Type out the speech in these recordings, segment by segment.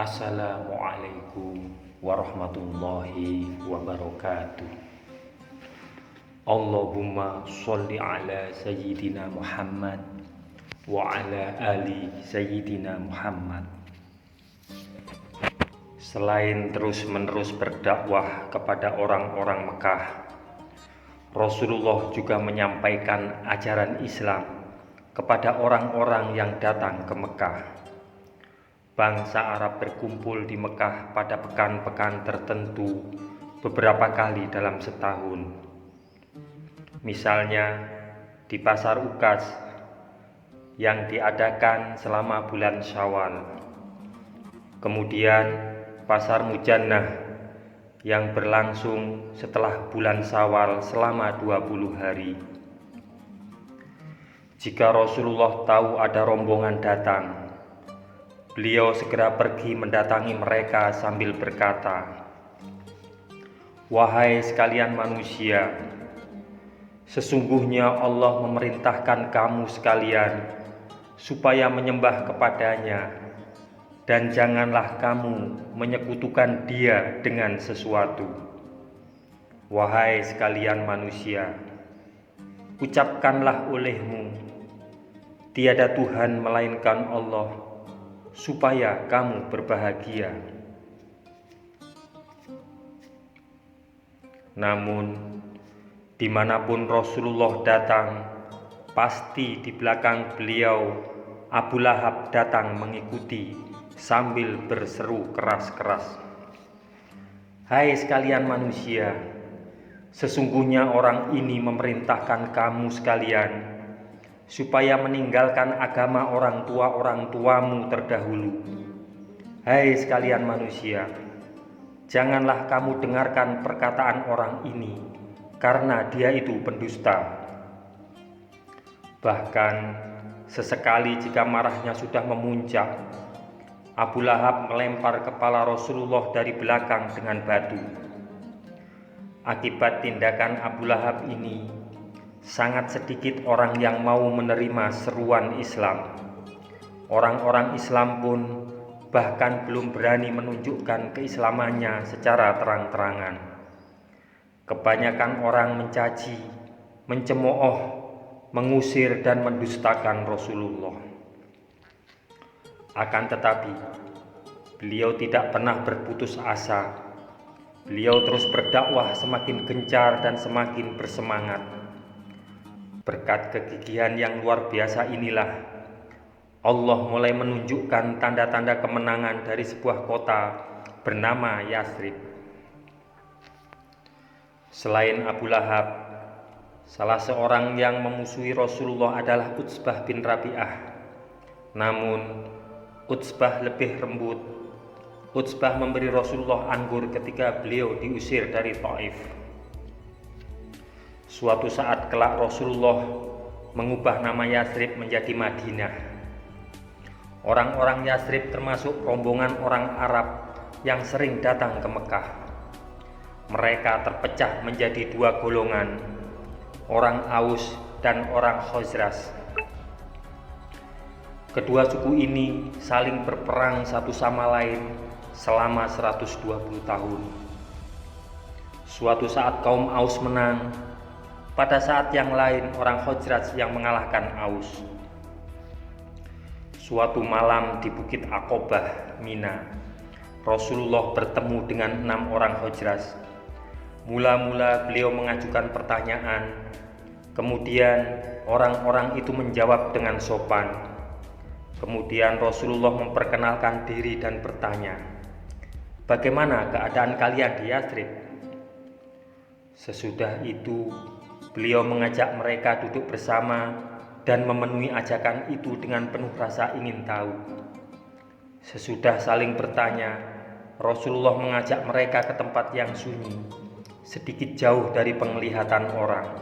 Assalamualaikum warahmatullahi wabarakatuh. Allahumma sholli ala sayyidina Muhammad wa ala ali sayyidina Muhammad. Selain terus-menerus berdakwah kepada orang-orang Mekah, Rasulullah juga menyampaikan ajaran Islam kepada orang-orang yang datang ke Mekah. Bangsa Arab berkumpul di Mekah pada pekan-pekan tertentu beberapa kali dalam setahun. Misalnya di Pasar Ukas yang diadakan selama bulan Syawal. Kemudian Pasar Mujannah yang berlangsung setelah bulan Syawal selama 20 hari. Jika Rasulullah tahu ada rombongan datang, beliau segera pergi mendatangi mereka sambil berkata, "Wahai sekalian manusia, sesungguhnya Allah memerintahkan kamu sekalian supaya menyembah kepadanya, dan janganlah kamu menyekutukan Dia dengan sesuatu. Wahai sekalian manusia, ucapkanlah olehmu, tiada Tuhan melainkan Allah, supaya kamu berbahagia." Namun, dimanapun Rasulullah datang, pasti di belakang beliau Abu Lahab datang mengikuti sambil berseru keras-keras, "Hai sekalian manusia, sesungguhnya orang ini memerintahkan kamu sekalian supaya meninggalkan agama orang tuamu terdahulu. Hai sekalian manusia, janganlah kamu dengarkan perkataan orang ini, karena dia itu pendusta." Bahkan sesekali jika marahnya sudah memuncak, Abu Lahab melempar kepala Rasulullah dari belakang dengan batu. Akibat tindakan Abu Lahab ini, sangat sedikit orang yang mau menerima seruan Islam. Orang-orang Islam pun bahkan belum berani menunjukkan keislamannya secara terang-terangan. Kebanyakan orang mencaci, mencemooh, mengusir dan mendustakan Rasulullah. Akan tetapi, beliau tidak pernah berputus asa. Beliau terus berdakwah semakin gencar dan semakin bersemangat. Berkat kegigihan yang luar biasa inilah Allah mulai menunjukkan tanda-tanda kemenangan dari sebuah kota bernama Yathrib. Selain Abu Lahab, salah seorang yang memusuhi Rasulullah adalah Utsbah bin Rabi'ah. Namun Utsbah lebih lembut. Utsbah memberi Rasulullah anggur ketika beliau diusir dari Taif. Suatu saat kelak Rasulullah mengubah nama Yathrib menjadi Madinah. Orang-orang Yathrib termasuk rombongan orang Arab yang sering datang ke Mekah. Mereka terpecah menjadi dua golongan, orang Aus dan orang Khazraj. Kedua suku ini saling berperang satu sama lain selama 120 tahun. Suatu saat kaum Aus menang, pada saat yang lain orang Khazraj yang mengalahkan Aus. Suatu malam di Bukit Aqobah, Mina, Rasulullah bertemu dengan 6 orang Khazraj. Mula-mula beliau mengajukan pertanyaan, kemudian orang-orang itu menjawab dengan sopan. Kemudian Rasulullah memperkenalkan diri dan bertanya, "Bagaimana keadaan kalian di Yathrib?" Sesudah itu, beliau mengajak mereka duduk bersama dan memenuhi ajakan itu dengan penuh rasa ingin tahu. Sesudah saling bertanya, Rasulullah mengajak mereka ke tempat yang sunyi, sedikit jauh dari penglihatan orang.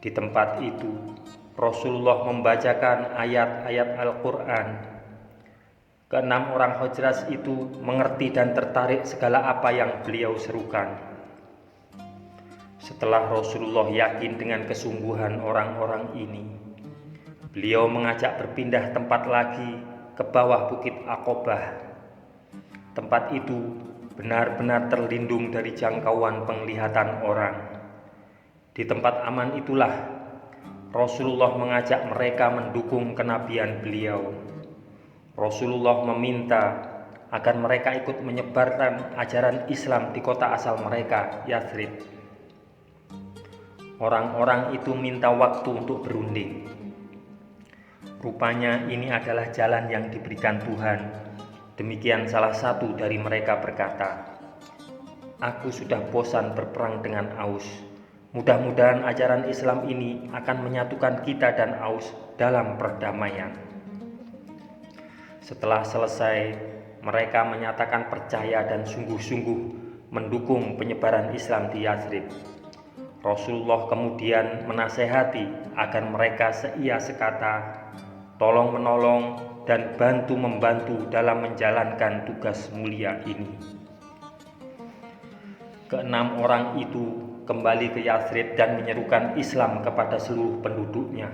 Di tempat itu, Rasulullah membacakan ayat-ayat Al-Quran. Keenam orang Khazraj itu mengerti dan tertarik segala apa yang beliau serukan. Setelah Rasulullah yakin dengan kesungguhan orang-orang ini, beliau mengajak berpindah tempat lagi ke bawah Bukit Aqobah. Tempat itu benar-benar terlindung dari jangkauan penglihatan orang. Di tempat aman itulah Rasulullah mengajak mereka mendukung kenabian beliau. Rasulullah meminta agar mereka ikut menyebarkan ajaran Islam di kota asal mereka, Yathrib. Orang-orang itu minta waktu untuk berunding. Rupanya ini adalah jalan yang diberikan Tuhan. Demikian salah satu dari mereka berkata, "Aku sudah bosan berperang dengan Aus. Mudah-mudahan ajaran Islam ini akan menyatukan kita dan Aus dalam perdamaian." Setelah selesai, mereka menyatakan percaya dan sungguh-sungguh mendukung penyebaran Islam di Yathrib. Rasulullah kemudian menasehati agar mereka seia sekata, tolong-menolong dan bantu-membantu dalam menjalankan tugas mulia ini. Keenam orang itu kembali ke Yathrib dan menyerukan Islam kepada seluruh penduduknya.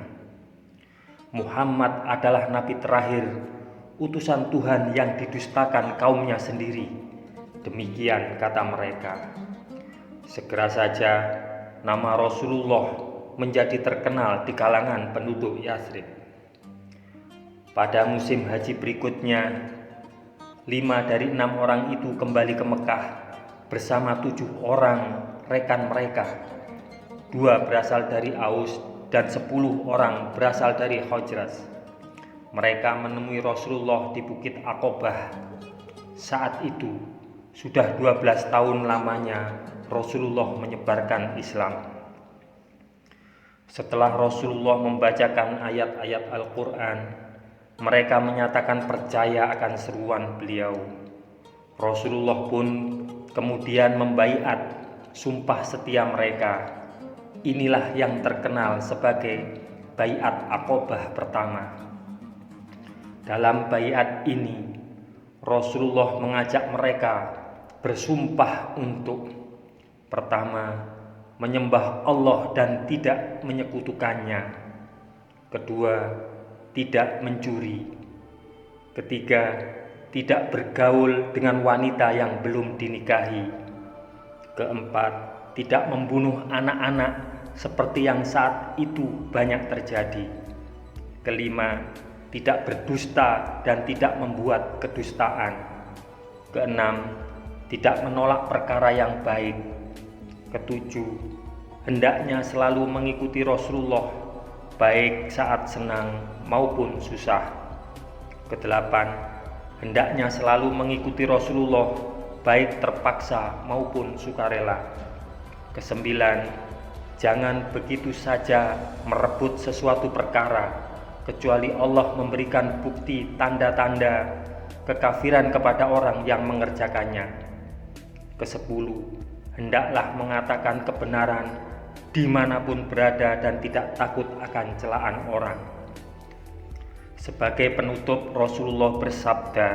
Muhammad adalah nabi terakhir, utusan Tuhan yang didustakan kaumnya sendiri. Demikian kata mereka. Segera saja nama Rasulullah menjadi terkenal di kalangan penduduk Yathrib. Pada musim haji berikutnya, 5 dari 6 orang itu kembali ke Mekah bersama 7 orang rekan mereka. 2 berasal dari Aus dan 10 orang berasal dari Khazraj. Mereka menemui Rasulullah di Bukit Aqobah. Saat itu sudah 12 tahun lamanya Rasulullah menyebarkan Islam. Setelah Rasulullah membacakan ayat-ayat Al-Quran, mereka menyatakan percaya akan seruan beliau. Rasulullah pun kemudian membaiat sumpah setia mereka. Inilah yang terkenal sebagai baiat Aqobah pertama. Dalam baiat ini, Rasulullah mengajak mereka bersumpah untuk pertama, menyembah Allah dan tidak menyekutukannya. Kedua, tidak mencuri. Ketiga, tidak bergaul dengan wanita yang belum dinikahi. Keempat, tidak membunuh anak-anak seperti yang saat itu banyak terjadi. Kelima, tidak berdusta dan tidak membuat kedustaan. Keenam, tidak menolak perkara yang baik. Ketujuh, hendaknya selalu mengikuti Rasulullah baik saat senang maupun susah. Kedelapan, hendaknya selalu mengikuti Rasulullah baik terpaksa maupun sukarela. Kesembilan, jangan begitu saja merebut sesuatu perkara kecuali Allah memberikan bukti tanda-tanda kekafiran kepada orang yang mengerjakannya. Kesepuluh, hendaklah mengatakan kebenaran dimanapun berada dan tidak takut akan celaan orang. Sebagai penutup, Rasulullah bersabda,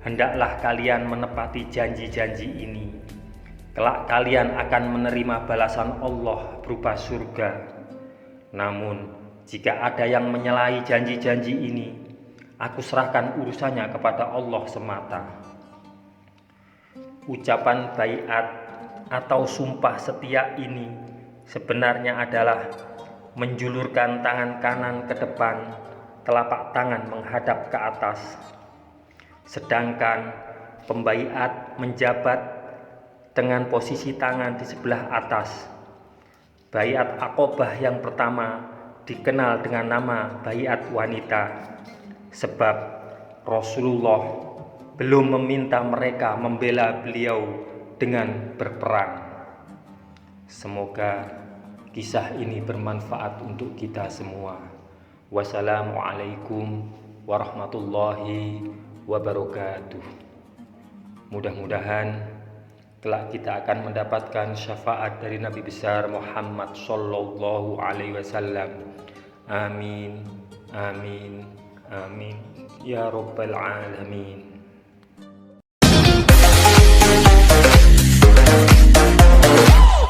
hendaklah kalian menepati janji-janji ini. Kelak kalian akan menerima balasan Allah berupa surga. Namun, jika ada yang menyalahi janji-janji ini, aku serahkan urusannya kepada Allah semata. Ucapan baiat atau sumpah setia ini sebenarnya adalah menjulurkan tangan kanan ke depan, telapak tangan menghadap ke atas. Sedangkan pembaiat menjabat dengan posisi tangan di sebelah atas. Baiat Aqobah yang pertama dikenal dengan nama baiat wanita, sebab Rasulullah belum meminta mereka membela beliau dengan berperang. Semoga kisah ini bermanfaat untuk kita semua. Wassalamualaikum warahmatullahi wabarakatuh. Mudah-mudahan kelak kita akan mendapatkan syafaat dari Nabi besar Muhammad sallallahu alaihi wasallam. Amin, amin, amin ya rabbal alamin.